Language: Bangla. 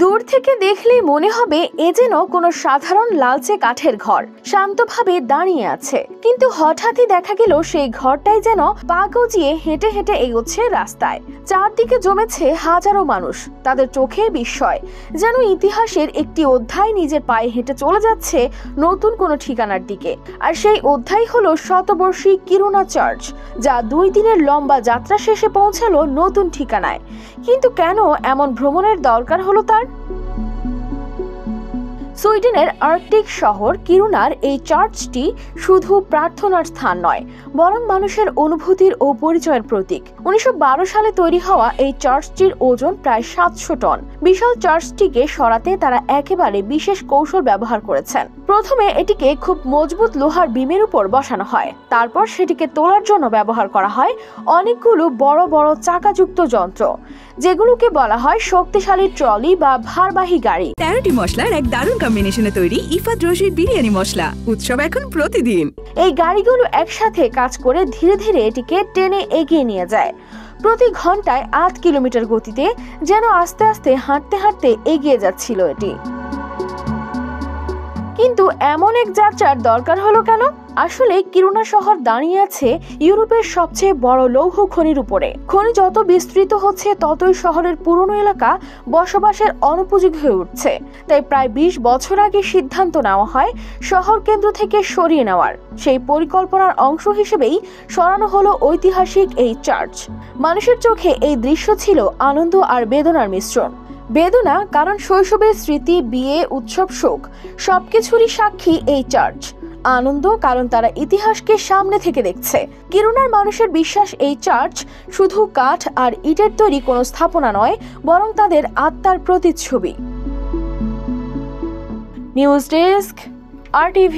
দূর থেকে দেখলেই মনে হবে এ যেন কোনো সাধারণ লালচে কাঠের ঘর, শান্তভাবে দাঁড়িয়ে আছে। কিন্তু হঠাৎই দেখা গেল সেই ঘরটাই যেন পা গজিয়ে হেঁটে হেঁটে এগোচ্ছে রাস্তায়। চারদিকে জমেছে হাজারো মানুষ, তাদের চোখে বিস্ময়, যেন ইতিহাসের একটি অধ্যায় নিজের পায়ে হেঁটে চলে যাচ্ছে নতুন কোনো ঠিকানার দিকে। আর সেই অধ্যায় হলো শতবর্ষী কিরুনা চার্চ, যা 2 দিনের লম্বা যাত্রা শেষে পৌঁছালো নতুন ঠিকানায়। কিন্তু কেন এমন ভ্রমণের দরকার হলো তার? সুইডেনের আর্কটিক শহর কিরুনার এই চার্চটি শুধু প্রার্থনার স্থান নয়, বরং মানুষের অনুভূতির ও পরিচয়ের প্রতীক। 1912 সালে তৈরি হওয়া এই চার্চটির ওজন প্রায় 700 টন। বিশাল চার্চটিকে সরাতে তারা একেবারে বিশেষ কৌশল ব্যবহার করেছেন। প্রথমে এটিকে খুব মজবুত লোহার বিমের উপর বসানো হয়, তারপর সেটিকে তোলার জন্য ব্যবহার করা হয় অনেকগুলো বড় বড় চাকাযুক্ত যন্ত্র, যেগুলোকে বলা হয় শক্তিশালী ট্রলি বা ভারবাহী গাড়ি। 13টি মশলার এক দারুণ কম্বিনেশনে তৈরি ইফাত রশিদ বিরিয়ানি মশলা, উৎসব এখন প্রতিদিন। এই গাড়িগুলো একসাথে কাজ করে ধীরে ধীরে এটিকে টেনে এগিয়ে নিয়ে যায়, প্রতি ঘন্টায় 8 কিলোমিটার গতিতে, যেন আস্তে আস্তে হাঁটতে হাঁটতে এগিয়ে যাচ্ছিল এটি। কিন্তু এমন এক যাত্রার দরকার হলো কেন? আসলে কিরুনা শহর দাঁড়িয়ে আছে ইউরোপের সবচেয়ে বড় লৌহ খনির উপরে। খনি যত বিস্তৃত হচ্ছে ততই শহরের পুরনো এলাকা বসবাসের অনুপযোগী হয়ে উঠছে। তাই প্রায় 20 বছর আগে সিদ্ধান্ত নেওয়া হয় শহর কেন্দ্র থেকে সরিয়ে নেওয়ার। সেই পরিকল্পনার অংশ হিসেবেই সরানো হলো ঐতিহাসিক এই চার্চ। মানুষের চোখে এই দৃশ্য ছিল আনন্দ আর বেদনার মিশ্রণ। বেদনা কারণ শৈশবের স্মৃতি, বিয়ে, উৎসব, শোক সবকিছুরই সাক্ষী এই চার্চ। আনন্দ কারণ তারা ইতিহাসকে সামনে থেকে দেখছে। কিরুনার মানুষের বিশ্বাস এই চার্চ শুধু কাঠ আর ইটের তৈরি কোনো স্থাপনা নয়, বরং তাদের আত্মার প্রতিচ্ছবি। News desk, RTV।